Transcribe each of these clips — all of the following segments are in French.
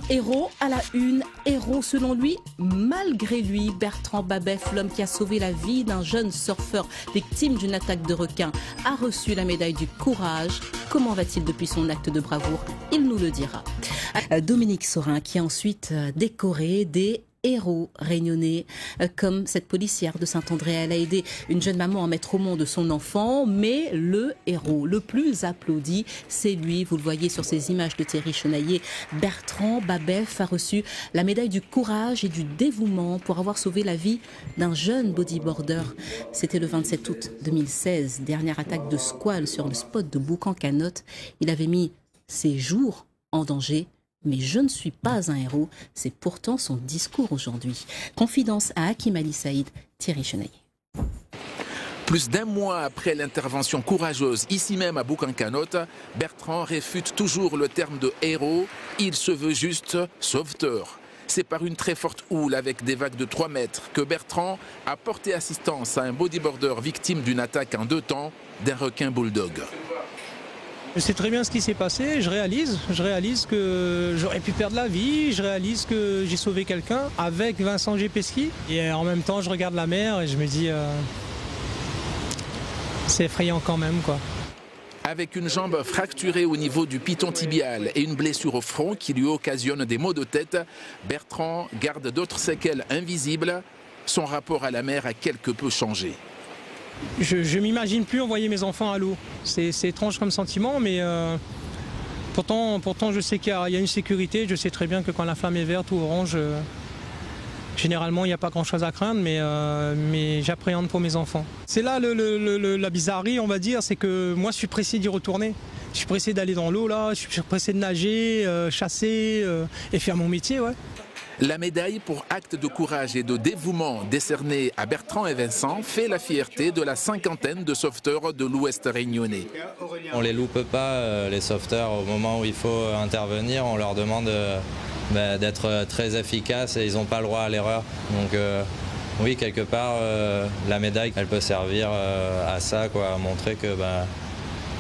héros à la une, héros selon lui, malgré lui. Bertrand Babeuf, l'homme qui a sauvé la vie d'un jeune surfeur victime d'une attaque de requin, a reçu la médaille du courage. Comment va-t-il depuis son acte de bravoure? Il nous le dira. Dominique Sorin qui a ensuite décoré des héros réunionnais, comme cette policière de Saint-André. Elle a aidé une jeune maman à mettre au monde son enfant, mais le héros le plus applaudi, c'est lui. Vous le voyez sur ces images de Thierry Chenaillé. Bertrand Babeuf a reçu la médaille du courage et du dévouement pour avoir sauvé la vie d'un jeune bodyboarder. C'était le 27 août 2016, dernière attaque de squale sur le spot de Boucan-Canotte. Il avait mis ses jours en danger. Mais je ne suis pas un héros, c'est pourtant son discours aujourd'hui. Confidence à Hakim Ali Saïd, Thierry Chenaillé. Plus d'un mois après l'intervention courageuse ici même à Boucan-Canotte, Bertrand réfute toujours le terme de héros. Il se veut juste sauveteur. C'est par une très forte houle avec des vagues de 3 mètres que Bertrand a porté assistance à un bodyboarder victime d'une attaque en 2 temps d'un requin bulldog. Je sais très bien ce qui s'est passé, je réalise que j'aurais pu perdre la vie, je réalise que j'ai sauvé quelqu'un avec Vincent Gepesky. Et en même temps, je regarde la mer et je me dis, c'est effrayant quand même, quoi. Avec une jambe fracturée au niveau du piton tibial et une blessure au front qui lui occasionne des maux de tête, Bertrand garde d'autres séquelles invisibles. Son rapport à la mer a quelque peu changé. Je m'imagine plus envoyer mes enfants à l'eau. C'est étrange comme sentiment, mais pourtant je sais qu'il y a une sécurité. Je sais très bien que quand la flamme est verte ou orange, généralement il n'y a pas grand-chose à craindre, mais j'appréhende pour mes enfants. C'est là la bizarrerie, on va dire, c'est que moi je suis pressé d'y retourner. Je suis pressé d'aller dans l'eau, là, je suis pressé de nager, chasser et faire mon métier, ouais. La médaille pour acte de courage et de dévouement décernée à Bertrand et Vincent fait la fierté de la 50aine de sauveteurs de l'Ouest réunionnais. On ne les loupe pas, les sauveteurs, au moment où il faut intervenir. On leur demande d'être très efficaces et ils n'ont pas le droit à l'erreur. Donc oui, quelque part, la médaille, elle peut servir à ça, quoi, à montrer que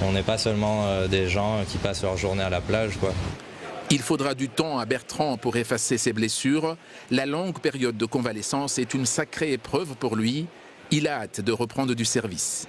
on n'est pas seulement des gens qui passent leur journée à la plage, quoi. Il faudra du temps à Bertrand pour effacer ses blessures. La longue période de convalescence est une sacrée épreuve pour lui. Il a hâte de reprendre du service.